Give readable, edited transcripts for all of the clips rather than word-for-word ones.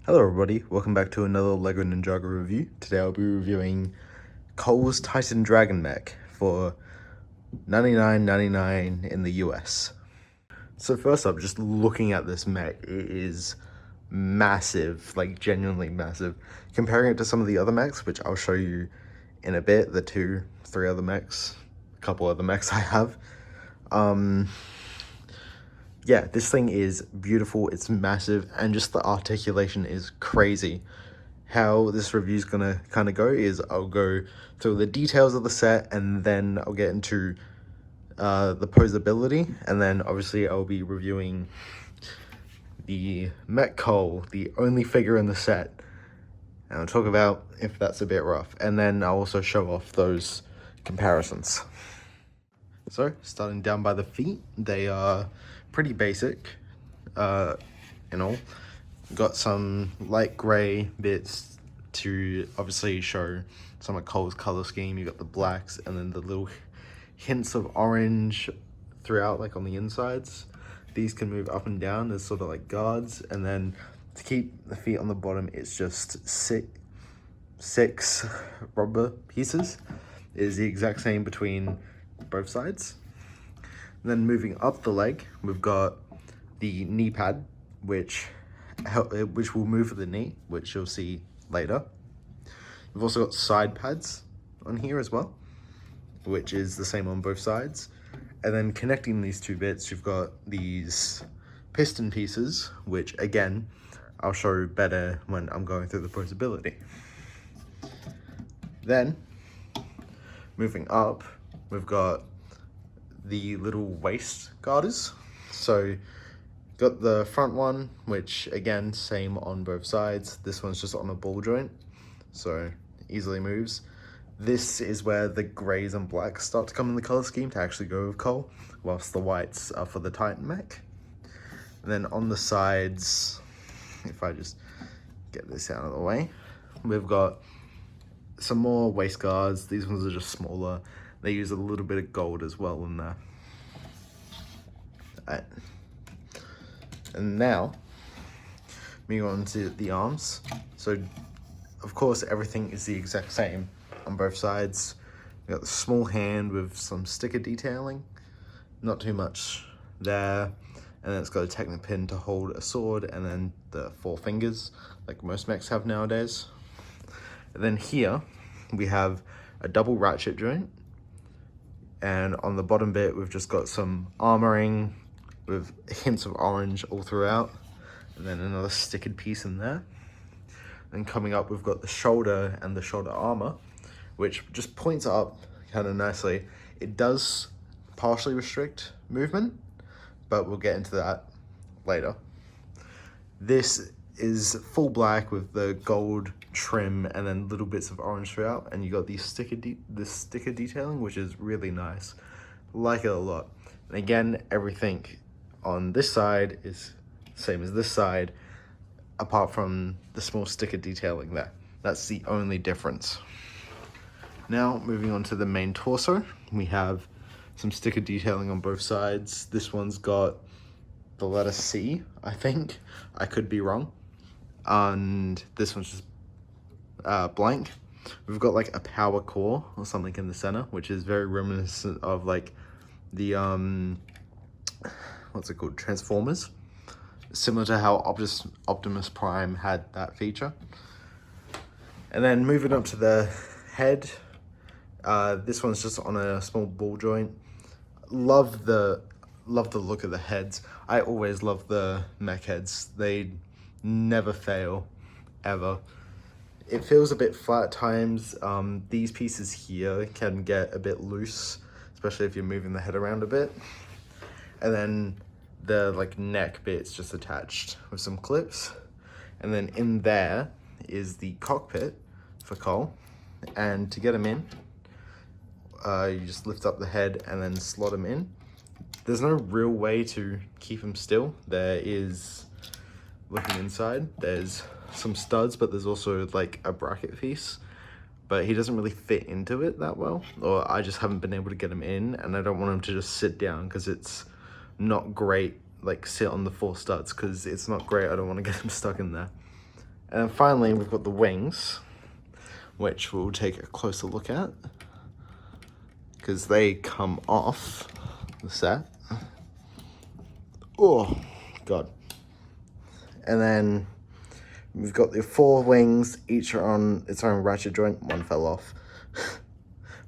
Hello everybody, welcome back to another LEGO Ninjago review. Today I'll be reviewing Cole's Titan Dragon Mech for $99.99 in the US. So first up, just looking at this mech, it is massive, like genuinely massive. Comparing it to some of the other mechs, which I'll show you in a bit, the three other mechs, a couple other mechs I have. Yeah, this thing is beautiful, it's massive, and just the articulation is crazy. How this review is gonna kind of go is I'll go through the details of the set, and then I'll get into the posability, and then obviously I'll be reviewing the Mech Cole, the only figure in the set, and I'll talk about if that's a bit rough, and then I'll also show off those comparisons. So, starting down by the feet, they are pretty basic, in all. Got some light grey bits to obviously show some of Cole's color scheme. You got the blacks and then the little hints of orange throughout, like on the insides. These can move up and down as sort of like guards, and then to keep the feet on the bottom, it's just six rubber pieces. It is the exact same between both sides. And then moving up the leg, we've got the knee pad, which will move for the knee, which you'll see later. We've also got side pads on here as well, which is the same on both sides. And then connecting these two bits, you've got these piston pieces, which again, I'll show better when I'm going through the posability. Then, moving up, we've got the little waist garters. So, got the front one, which again, same on both sides. This one's just on a ball joint, so easily moves. This is where the grays and blacks start to come in the color scheme to actually go with Cole, whilst the whites are for the Titan mech. And then on the sides, if I just get this out of the way, we've got some more waist guards. These ones are just smaller. They use a little bit of gold as well in there. Alright. And now, moving on to the arms. So, of course, everything is the exact same on both sides. We got the small hand with some sticker detailing, not too much there, and then it's got a Technic pin to hold a sword, and then the 4 fingers, like most mechs have nowadays. And then here, we have a double ratchet joint, and on the bottom bit, we've just got some armoring with hints of orange all throughout, and then another stickered piece in there. And coming up, we've got the shoulder and the shoulder armor, which just points up kind of nicely. It does partially restrict movement, but we'll get into that later. This is full black with the gold trim and then little bits of orange throughout, and you got these sticker detailing, which is really nice. Like it a lot. And again, everything on this side is same as this side, apart from the small sticker detailing there. That's the only difference. Now, moving on to the main torso, we have some sticker detailing on both sides. This one's got the letter C, I think. I could be wrong. And this one's just blank. We've got like a power core or something in the center, which is very reminiscent of like the, what's it called, Transformers. Similar to how Optimus Prime had that feature. And then moving up to the head, this one's just on a small ball joint. Love the look of the heads. I always love the mech heads. They never fail, ever. It feels a bit flat at times. These pieces here can get a bit loose, especially if you're moving the head around a bit. And then the like neck bit's just attached with some clips. And then in there is the cockpit for Cole. And to get him in, you just lift up the head and then slot him in. There's no real way to keep him still. There is, looking inside, there's some studs, but there's also like a bracket piece. But he doesn't really fit into it that well, or I just haven't been able to get him in, and I don't want him to just sit down because it's not great, like sit on the 4 studs, because it's not great. I don't want to get him stuck in there. And then finally, we've got the wings, which we'll take a closer look at, because they come off the set. Oh, God. And then we've got the 4 wings, each are on its own ratchet joint. One fell off.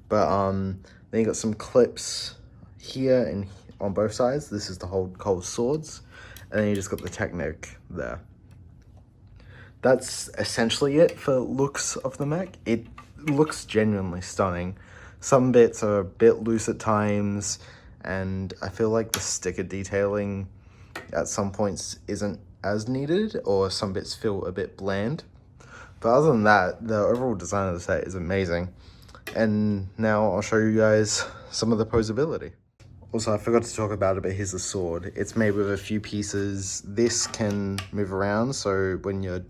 But then you got some clips here and on both sides. This is to hold cold swords. And then you just got the Technic there. That's essentially it for looks of the mech. It looks genuinely stunning. Some bits are a bit loose at times, and I feel like the sticker detailing at some points isn't as needed, or some bits feel a bit bland. But other than that, the overall design of the set is amazing. And now I'll show you guys some of the posability. Also, I forgot to talk about it, but here's the sword. It's made with a few pieces. This can move around, so when you're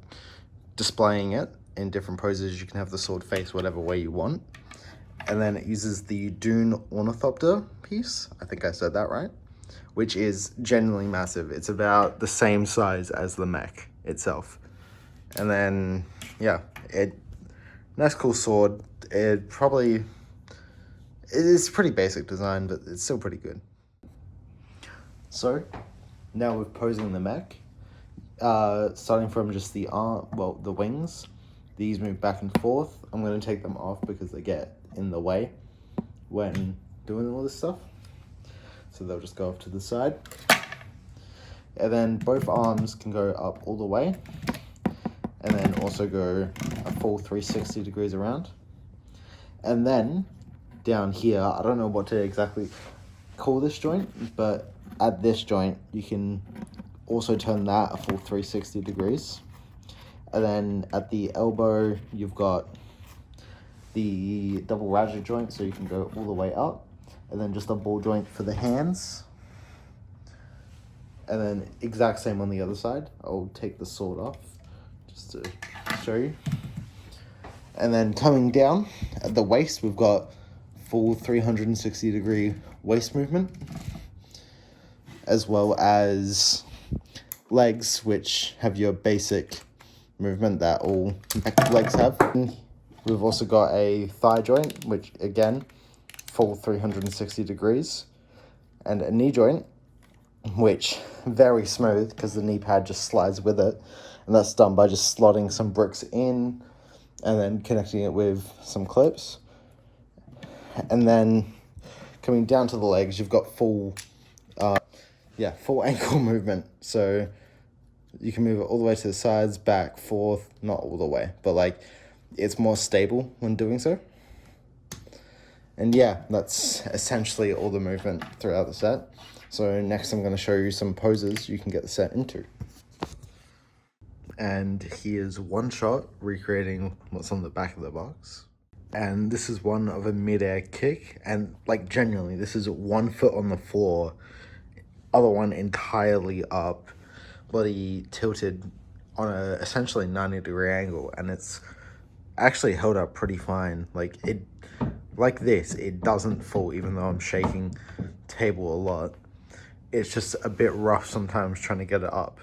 displaying it in different poses, you can have the sword face whatever way you want. And then it uses the Dune Ornithopter piece. I think I said that right. Which is genuinely massive. It's about the same size as the mech itself. And then, yeah, nice cool sword. It is pretty basic design, but it's still pretty good. So, now we're posing the mech. Starting from just the the wings. These move back and forth. I'm going to take them off because they get in the way when doing all this stuff. So they'll just go off to the side. And then both arms can go up all the way. And then also go a full 360 degrees around. And then down here, I don't know what to exactly call this joint, but at this joint, you can also turn that a full 360 degrees. And then at the elbow, you've got the double ratchet joint, so you can go all the way up. And then just a ball joint for the hands. And then exact same on the other side. I'll take the sword off just to show you. And then coming down at the waist, we've got full 360 degree waist movement, as well as legs, which have your basic movement that all legs have. We've also got a thigh joint, which again, full 360 degrees, and a knee joint, which very smooth because the knee pad just slides with it, and that's done by just slotting some bricks in and then connecting it with some clips. And then coming down to the legs, you've got full ankle movement, so you can move it all the way to the sides, back, forth, not all the way, but like it's more stable when doing so. And yeah, that's essentially all the movement throughout the set. So next I'm going to show you some poses you can get the set into. And here's one shot recreating what's on the back of the box. And this is one of a mid-air kick, and like genuinely, this is 1 foot on the floor, other one entirely up, bloody tilted on a essentially 90-degree angle, and it's actually held up pretty fine. Like it doesn't fall even though I'm shaking table a lot. It's just a bit rough sometimes trying to get it up.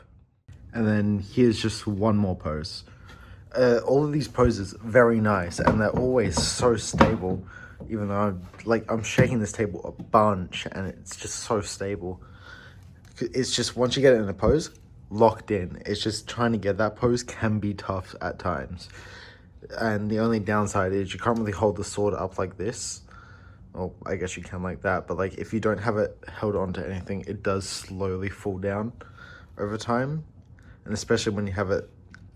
And then here's just one more pose. All of these poses very nice, and they're always so stable, even though I'm shaking this table a bunch and it's just so stable. It's just once you get it in a pose, locked in. It's just trying to get that pose can be tough at times. And the only downside is you can't really hold the sword up like this. Well, I guess you can like that, but like if you don't have it held onto anything, it does slowly fall down over time. And especially when you have it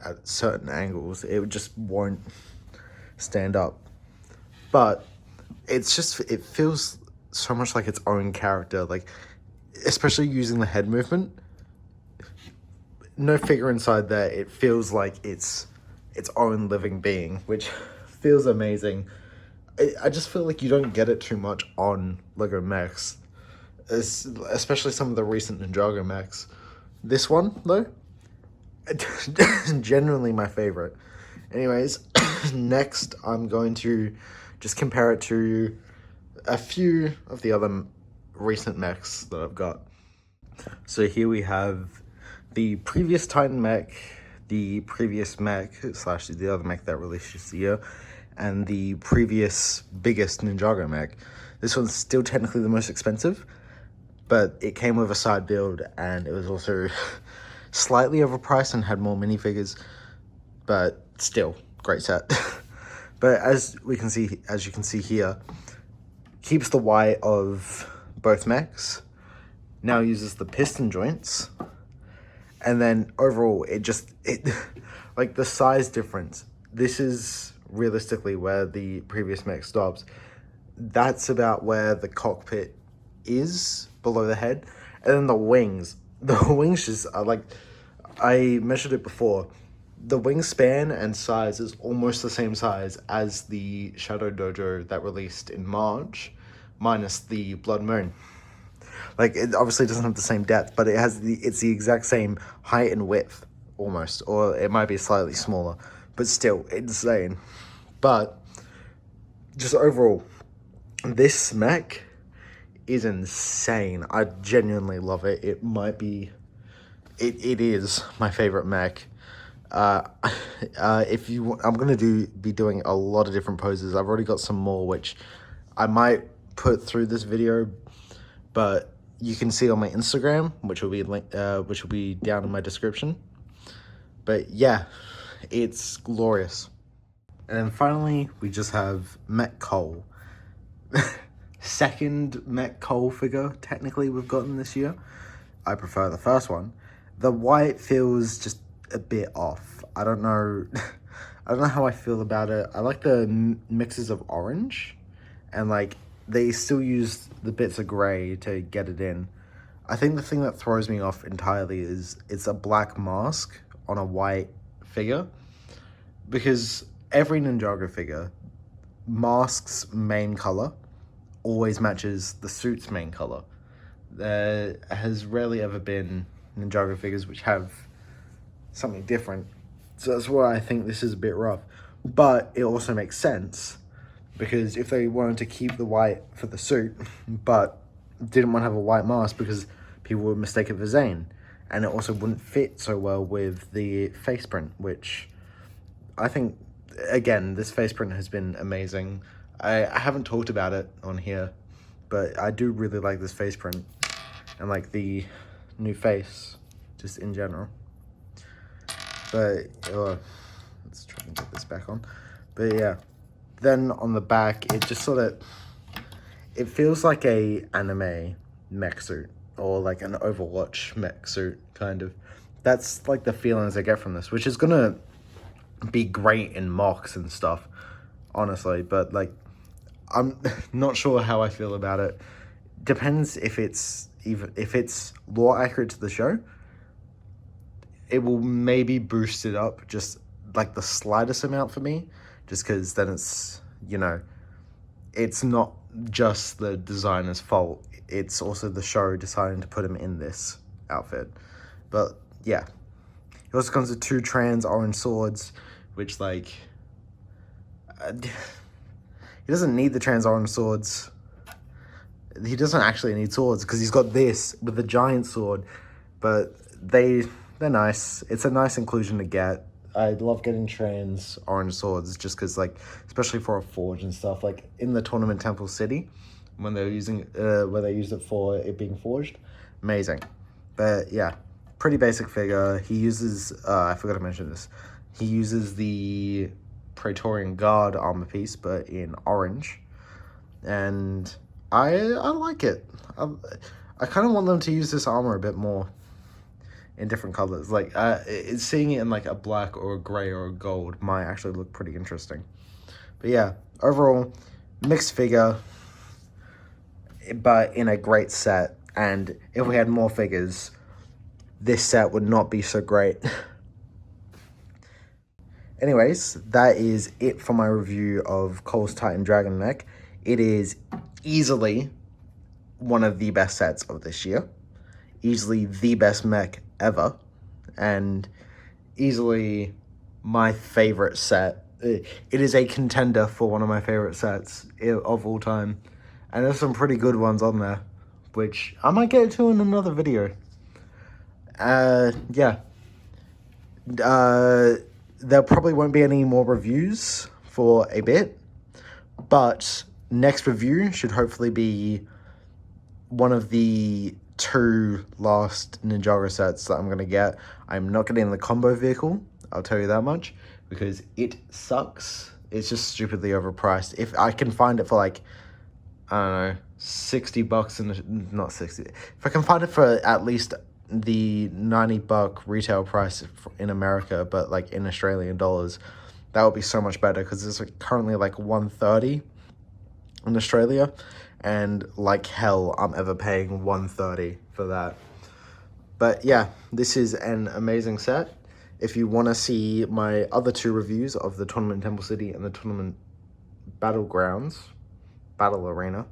at certain angles, it just won't stand up. But it's just, it feels so much like its own character, like especially using the head movement. No figure inside there, it feels like it's its own living being, which feels amazing. I just feel like you don't get it too much on Lego mechs, especially some of the recent Ninjago mechs. This one, though, genuinely my favorite. Anyways, next I'm going to just compare it to a few of the other recent mechs that I've got. So here we have the previous Titan mech, the previous Mech slash the other Mech that released this year, and the previous biggest Ninjago Mech. This one's still technically the most expensive, but it came with a side build, and it was also slightly overpriced and had more minifigures, but still great set. But as you can see here, keeps the white of both mechs. Now uses the piston joints, and then overall it like the size difference. This is realistically where the previous mech stops. That's about where the cockpit is below the head, and then the wings just are like, I measured it before, the wingspan and size is almost the same size as the Shadow Dojo that released in March, minus the Blood Moon. Like, it obviously doesn't have the same depth, but it's the exact same height and width almost, or it might be slightly smaller, but still insane. But just overall, this mech is insane. I genuinely love it. It is my favorite mech. If you, I'm gonna be doing a lot of different poses. I've already got some more which I might put through this video, but you can see on my Instagram, which will be down in my description. But yeah, it's glorious. And then finally, we just have Mech Cole. Second Mech Cole figure technically we've gotten this year. I prefer the first one. The white feels just a bit off. I don't know how I feel about it. I like the mixes of orange, and like they still use the bits of gray to get it in. I think the thing that throws me off entirely is it's a black mask on a white figure, because every Ninjago figure, mask's main color always matches the suit's main color. There has rarely ever been Ninjago figures which have something different. So that's why I think this is a bit rough. But it also makes sense, because if they wanted to keep the white for the suit, but didn't want to have a white mask because people would mistake it for Zane, and it also wouldn't fit so well with the face print, which I think, again, this face print has been amazing. I haven't talked about it on here, but I do really like this face print, and like the new face, just in general. But, let's try and get this back on. But yeah, then on the back, it just sort of, it feels like a anime mech suit, or like an Overwatch mech suit, kind of. That's like the feelings I get from this, which is gonna be great in mocks and stuff, honestly, but like, I'm not sure how I feel about it. Depends if it's lore accurate to the show. It will maybe boost it up just like the slightest amount for me, just because then it's, you know, it's not just the designer's fault, it's also the show deciding to put him in this outfit. But yeah, it also comes with 2 trans orange swords, which like, he doesn't need the trans orange swords. He doesn't actually need swords, because he's got this with the giant sword, but they're nice. It's a nice inclusion to get. I love getting trans orange swords just because, like, especially for a forge and stuff, like in the tournament Temple City, when they're using where they use it for it being forged, amazing. But yeah, pretty basic figure. He uses I forgot to mention this, he uses the Praetorian Guard armor piece, but in orange, and I like it. I kind of want them to use this armor a bit more in different colors. Like, seeing it in like a black or a gray or a gold might actually look pretty interesting. But yeah, overall, mixed figure, but in a great set. And if we had more figures, this set would not be so great. Anyways, that is it for my review of Cole's Titan Dragon Mech. It is easily one of the best sets of this year. Easily the best mech ever. And easily my favorite set. It is a contender for one of my favorite sets of all time. And there's some pretty good ones on there, which I might get to in another video. Yeah. there probably won't be any more reviews for a bit, but next review should hopefully be one of the 2 last Ninjago sets that I'm going to get. I'm not getting the combo vehicle, I'll tell you that much, because it sucks. It's just stupidly overpriced. If I can find it for like, I don't know, $60 not 60. If I can find it for at least the $90 retail price in America, but like in Australian dollars, that would be so much better, because it's like currently like $130 in Australia, and like hell I'm ever paying $130 for that. But yeah, this is an amazing set. If you want to see my other 2 reviews of the Tournament Temple City and the Tournament Battlegrounds, Battle Arena,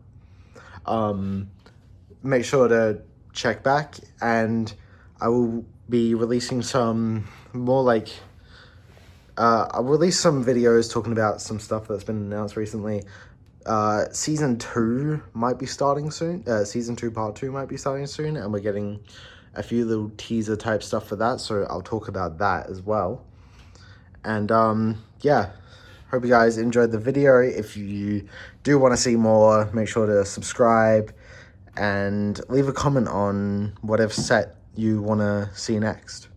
make sure to check back, and I will be releasing some more like, I'll release some videos talking about some stuff that's been announced recently. Season 2 might be starting soon. Season 2 Part 2 might be starting soon, and we're getting a few little teaser type stuff for that, so I'll talk about that as well. And yeah, hope you guys enjoyed the video. If you do want to see more, make sure to subscribe and leave a comment on whatever set you want to see next.